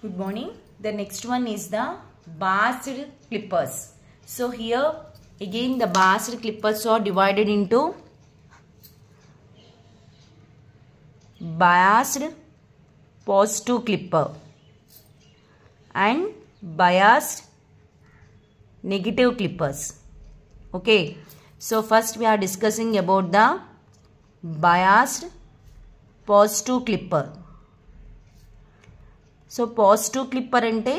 Good morning. The next one is the biased clippers. So here again the biased clippers are divided into biased positive clipper and biased negative clippers. Okay. So first we are discussing about the biased positive clipper. So positive clipper అంటే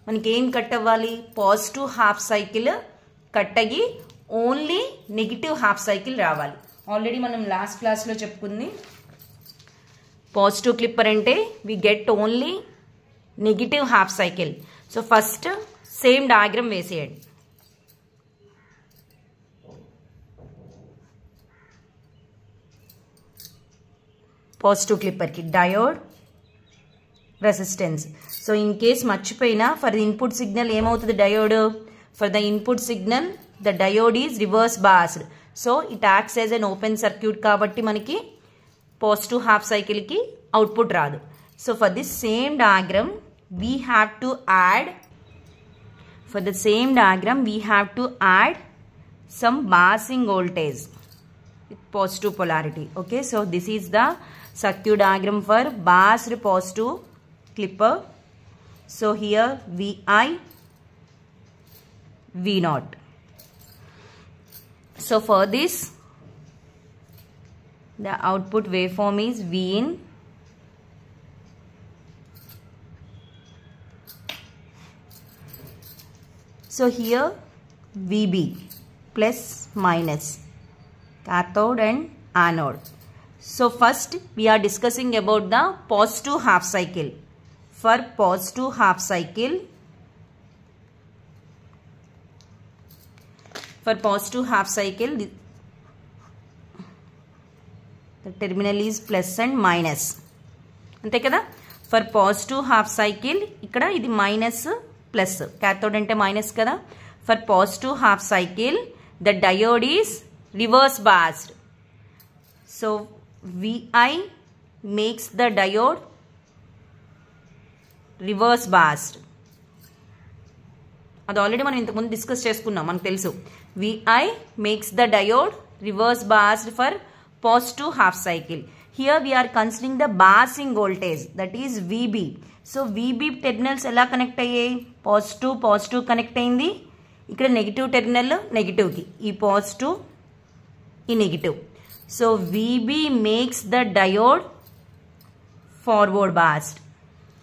మనకి ఏం cut అవ్వాలి, positive half cycle cut అయ్యి only negative half cycle రావాలి. Already మనం last క్లాస్లో చెప్పుకుంది. Positive clipper అంటే we get only negative half cycle. So first same diagram వేసేయండి. పాజిటివ్ క్లిప్పర్కి diode resistance. So in case మర్చిపోయినా ఫర్ ద ఇన్పుట్ సిగ్నల్ ఏమవుతుంది diode, for the input signal the diode is reverse biased. So it acts as an open circuit కాబట్టి మనకి positive half సైకిల్కి output రాదు. So for this same diagram we have to add some biasing voltage with positive polarity. Okay, so this is the circuit diagram for biased positive clipper. So here VI, V0. So for this the output waveform is Vin, so here VB plus minus cathode and anode. So first we are discussing about the positive half cycle. For positive half cycle, the terminal is plus and minus. ante kada, for positive half cycle ikkada idi minus plus, cathode ante minus kada. For positive half cycle the diode is reverse biased. So VI makes the diode reverse biased. అది already మనం ఇంతకుముందు discuss చేసుకున్నాం, మనకు తెలుసు. VI makes the diode reverse biased for positive half cycle. Here we are considering the biasing voltage, that is VB. So VB terminals ఎలా connect అయ్యాయి, positive connect అయింది. ఇక్కడ నెగిటివ్ టెర్మినల్ నెగిటివ్కి, ఈ పాజిటివ్ ఈ negative. So VB makes the diode forward bossed.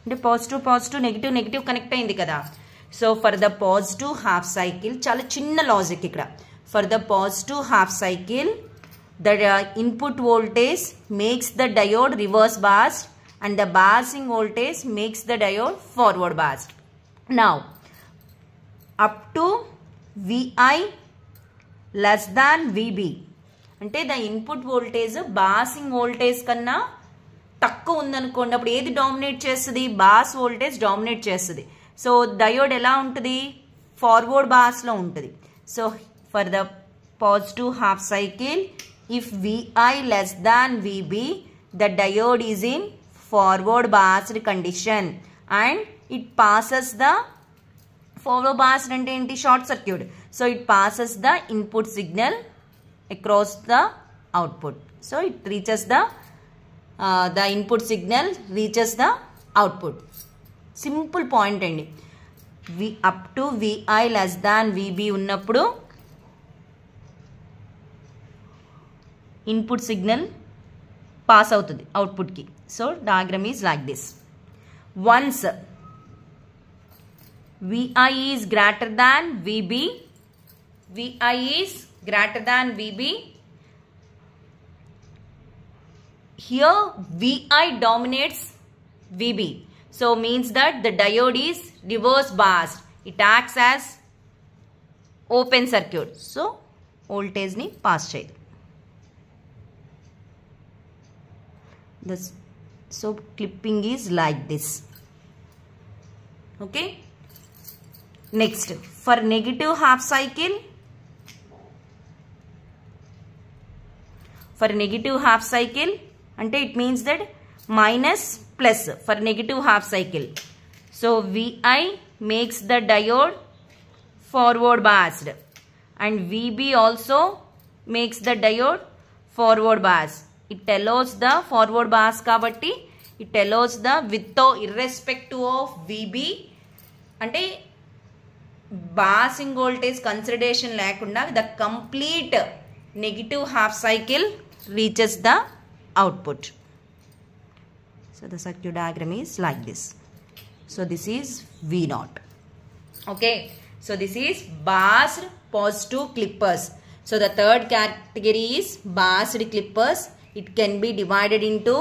అంటే positive negative connect అయింది కదా. So for the positive half cycle చాలా చిన్న లాజిక్ ఇక్కడ. For the positive half cycle the input voltage makes the diode reverse bossed and the bossing voltage makes the diode forward bossed. Now up to VI less than VB అంటే the input voltage bossing voltage కన్నా తక్కువ ఉందనుకోండి, అప్పుడు ఏది dominate చేస్తుంది, boss voltage dominate చేస్తుంది. So diode ఎలా ఉంటుంది, ఫార్వర్డ్ బాస్లో ఉంటుంది. So for the positive half cycle if VI less than VB the diode is in forward biased condition and it passes the forward biased అంటే ఏంటి, short circuit. So it passes the input signal across the output. So it reaches the input signal reaches the output. Simple point అండి. Up to VI less than VB ఉన్నప్పుడు input signal pass అవుతుంది అవుట్పుట్కి. So diagram is like this. Once VI is greater than VB, here VI dominates VB. So means that the diode is reverse biased. It acts as open circuit. So voltage ni pass cheyadu. So clipping is like this. Okay. Next, for negative half cycle, అంటే it means that minus plus for negative half cycle. So Vi makes the diode forward biased and Vb also makes the diode forward biased. It allows the forward bias kabatti it allows the without irrespective of Vb ante biasing voltage consideration lekunda the complete negative half cycle reaches the output. So the circuit diagram is like this. So this is V0. Okay. So this is biased positive clippers. So the third category is biased clippers. It can be divided into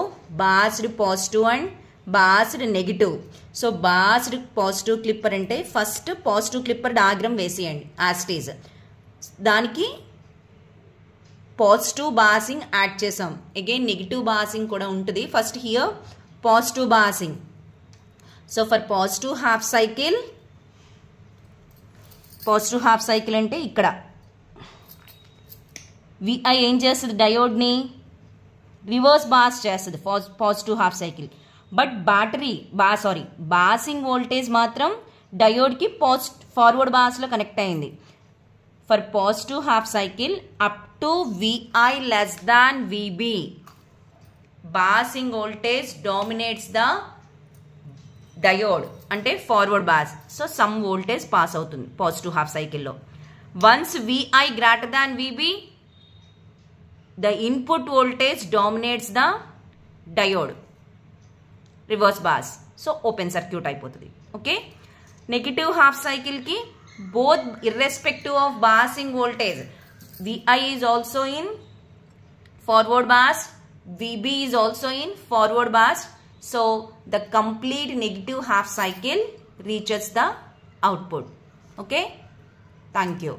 biased positive and biased negative. So biased positive clipper ante first positive clipper diagram vesiyandi as it is. Daniki positive biasing add chesam. Again negative biasing kuda untadi. First here positive biasing. So for positive half cycle అంటే ఇక్కడ Vi ఏం చేస్తుంది డయోడ్ని reverse bias చేస్తుంది positive half cycle. But biasing voltage మాత్రం డయోడ్కి forward బాస్లో connect అయింది. For positive half cycle up to Vi less than Vb biasing voltage dominates the diode అంటే forward bias. So some voltage pass అవుతుంది positive half సైకిల్లో. Once Vi greater than Vb the input voltage dominates the diode reverse bias. So open circuit అయిపోతుంది. Okay. Negative half సైకిల్కి both irrespective of bossing voltage Vi is also in forward boss, Vb is also in forward boss. So the complete negative half cycle reaches the output. Okay. Thank you.